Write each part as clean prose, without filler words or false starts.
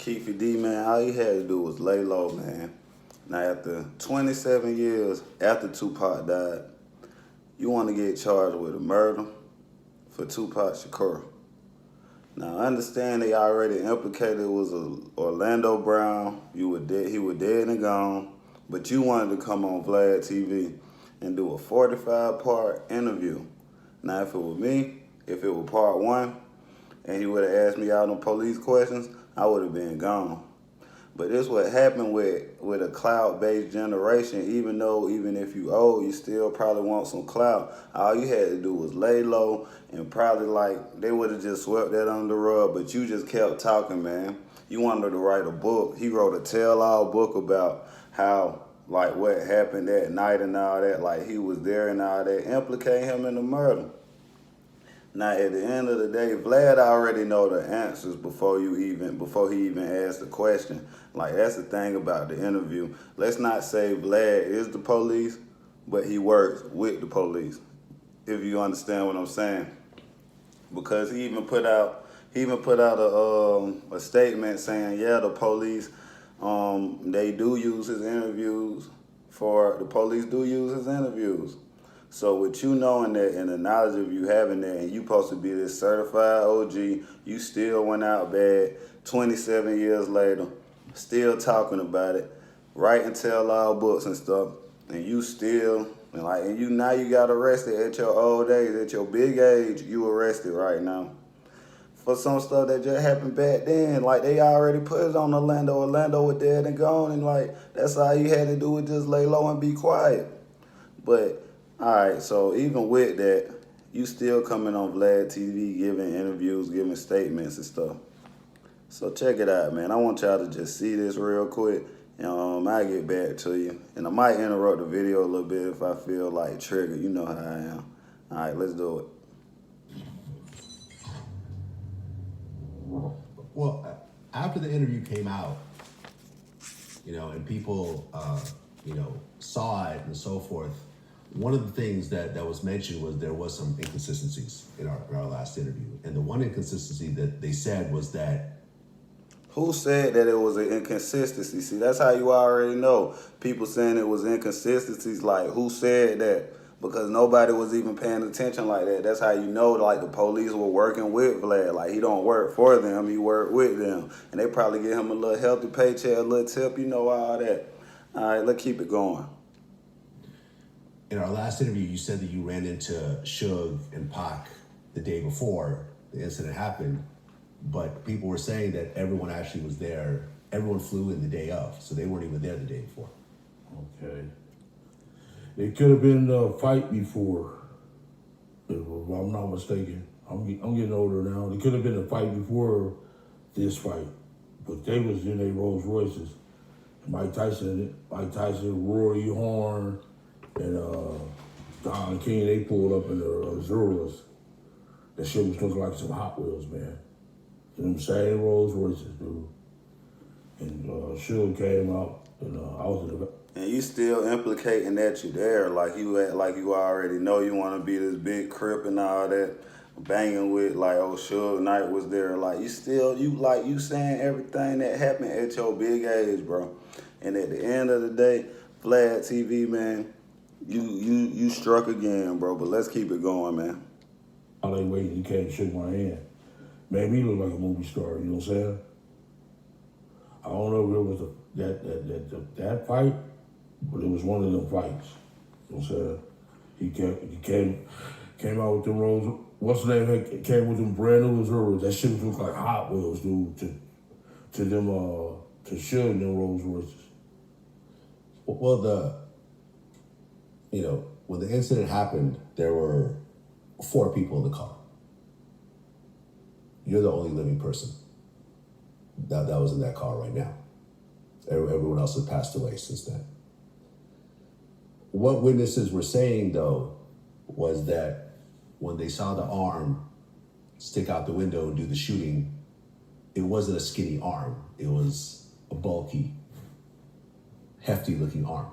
Keefe D, man, all you had to do was lay low, man. Now, after 27 years after Tupac died, you want to get charged with a murder for Tupac Shakur. Now, I understand they already implicated was Orlando Brown. You were dead. He was dead and gone. But you wanted to come on Vlad TV and do a 45-part interview. Now, if it were me, if it were part one, and he would have asked me out on police questions, I would have been gone. But this what happened with a cloud-based generation. Even if you old, you still probably want some clout. All you had to do was lay low, and probably like they would have just swept that under the rug. But you just kept talking, man. You wanted to write a book. He wrote a tell-all book about how like what happened that night and all that. Like he was there and all that. Implicate him in the murder. Now, at the end of the day, Vlad already know the answers before he even asked the question. Like, that's the thing about the interview. Let's not say Vlad is the police, but he works with the police, if you understand what I'm saying. Because he even put out a statement saying, yeah, the police, they do use his interviews the police do use his interviews. So with you knowing that and the knowledge of you having that, and you supposed to be this certified OG, you still went out bad 27 years later, still talking about it, writing tell-all books and stuff, and you still, now you got arrested at your old age, at your big age, you arrested right now. For some stuff that just happened back then, like they already put it on Orlando. Orlando was dead and gone, and like that's all you had to do was just lay low and be quiet. But all right, so even with that, you still coming on Vlad TV, giving interviews, giving statements and stuff. So check it out, man. I want y'all to just see this real quick, and I'll get back to you. And I might interrupt the video a little bit if I feel like triggered. You know how I am. All right, let's do it. Well, after the interview came out, and people, saw it and so forth, one of the things that was mentioned was there was some inconsistencies in our last interview. And the one inconsistency that they said was that... Who said that it was an inconsistency? See, that's how you already know. People saying it was inconsistencies, like who said that? Because nobody was even paying attention like that. That's how you know, like, the police were working with Vlad. Like, he don't work for them, he worked with them. And they probably give him a little healthy paycheck, a little tip, all that. All right, let's keep it going. In our last interview, you said that you ran into Suge and Pac the day before the incident happened, but people were saying that everyone actually was there. Everyone flew in the day of, so they weren't even there the day before. Okay. It could have been a fight before, if I'm not mistaken. I'm getting older now. It could have been a fight before this fight, but they was in their Rolls Royces. Mike Tyson, Rory Horn, and Don King, they pulled up in the Azuras. That shit was looking like some Hot Wheels, man. Them same Rolls Royces, dude. And Suge came out, and I was in the... And you still implicating that you there, like you already know you want to be this big crip and all that, banging with like Suge Knight was there, like you saying everything that happened at your big age, bro. And at the end of the day, Vlad TV, man, you struck again, bro. But let's keep it going, man. All they waiting, he came and shook my hand. Made me look like a movie star. You know what I'm saying? I don't know if it was that fight. But it was one of them fights. You know what I'm saying? He came out with them Rolls. What's the name? Came with them brand new Azuras. That shit looked like Hot Wheels, dude. To them to Suge and them Rolls Royces. Well, when the incident happened, there were 4 people in the car. You're the only living person that was in that car right now. Everyone else has passed away since then. What witnesses were saying, though, was that when they saw the arm stick out the window and do the shooting, it wasn't a skinny arm. It was a bulky, hefty-looking arm.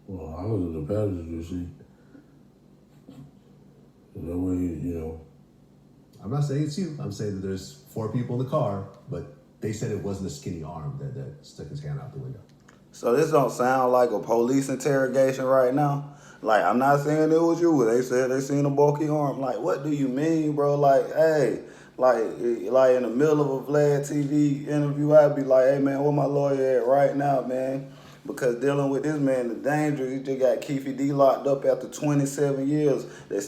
Well, I was in the passenger seat. That way, I'm not saying it's you. I'm saying that there's 4 people in the car, but they said it wasn't a skinny arm that stuck his hand out the window. So this don't sound like a police interrogation right now. Like, I'm not saying it was you. They said they seen a bulky arm. Like, what do you mean, bro? Like, hey, like in the middle of a Vlad TV interview, I'd be like, hey, man, where my lawyer at right now, man? Because dealing with this man, the danger, he just got Keefe D locked up after 27 years. The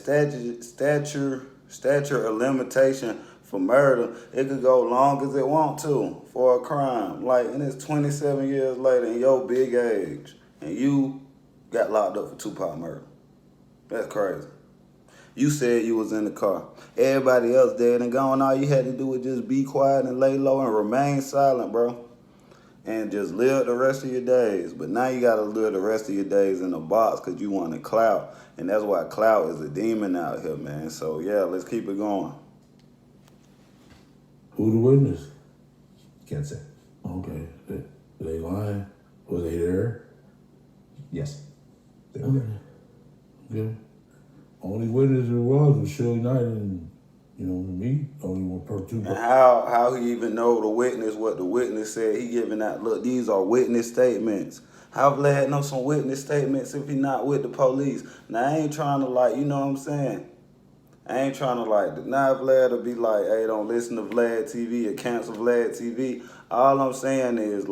stature of limitation for murder, it could go long as it want to for a crime. Like, and it's 27 years later in your big age, and you got locked up for Tupac murder. That's crazy. You said you was in the car. Everybody else dead and gone. All you had to do was just be quiet and lay low and remain silent, bro. And just live the rest of your days. But now you got to live the rest of your days in a box because you want to clout. And that's why clout is a demon out here, man. So, yeah, let's keep it going. Who the witness? Can't say. Okay. They lying? Was they there? Yes. They were there. Yeah. Only witness there was Suge Knight and, me. Only one per two. And how he even know the witness, what the witness said. He giving out, look, these are witness statements. How Vlad know some witness statements if he not with the police? Now, I ain't trying to you know what I'm saying? I ain't trying to deny Vlad or be like, hey, don't listen to Vlad TV or cancel Vlad TV. All I'm saying is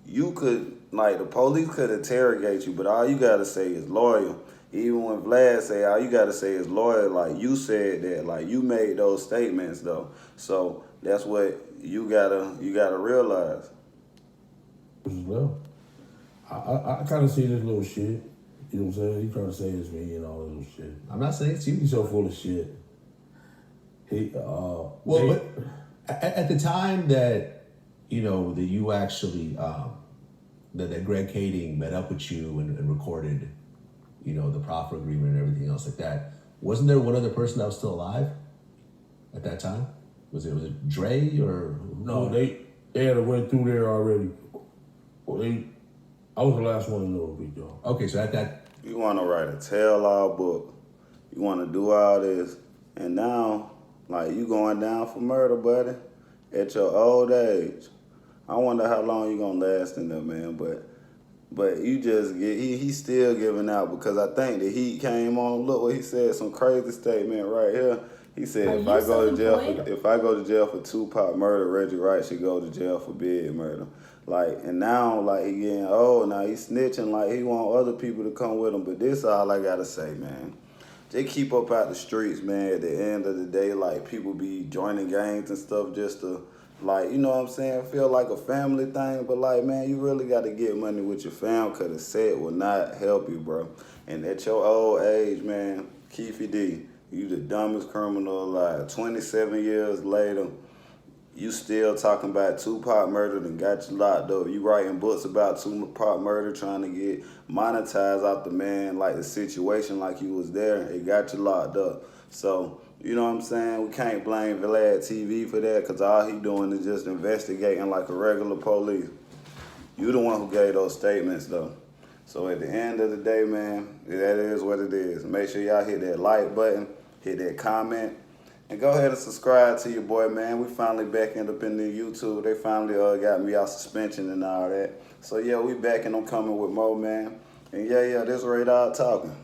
you could, the police could interrogate you, but all you gotta say is loyal. Even when Vlad say, all you gotta say is loyal, you said that, you made those statements though. So that's what you gotta realize. As well. I kind of see this little shit. You know what I'm saying? He trying to say it's me and all this little shit. I'm not saying it's you. He's so full of shit. But at the time that that you actually that Greg Kading met up with you and recorded, the proffer agreement and everything else like that, wasn't there one other person that was still alive at that time? Was it Dre or no? They had went through there already. Well, I was the last one to know, big dog. Okay, so at that... You want to write a tell-all book. You want to do all this. And now, you going down for murder, buddy, at your old age. I wonder how long you going to last in there, man. But you just he's still giving out because I think the heat came on. Look what he said, some crazy statement right here. He said, if I go to jail for Tupac murder, Reggie Wright should go to jail for big murder. And now, he getting old. Now he snitching. He want other people to come with him. But this all I gotta say, man. They keep up out the streets, man. At the end of the day, people be joining gangs and stuff just to, you know what I'm saying, feel like a family thing. But, man, you really got to get money with your fam because the set will not help you, bro. And at your old age, man, Keefe D, you the dumbest criminal alive. 27 years later, you still talking about Tupac murder and got you locked up. You writing books about Tupac murder, trying to get monetized out the man, the situation you was there. It got you locked up. So, you know what I'm saying? We can't blame Vlad TV for that because all he doing is just investigating like a regular police. You the one who gave those statements, though. So at the end of the day, man, that is what it is. Make sure y'all hit that like button, hit that comment, and go ahead and subscribe to your boy, man. We finally back up in the YouTube. They finally got me out suspension and all that. So, yeah, we back and I'm coming with more, man. And, yeah, this Radar talking.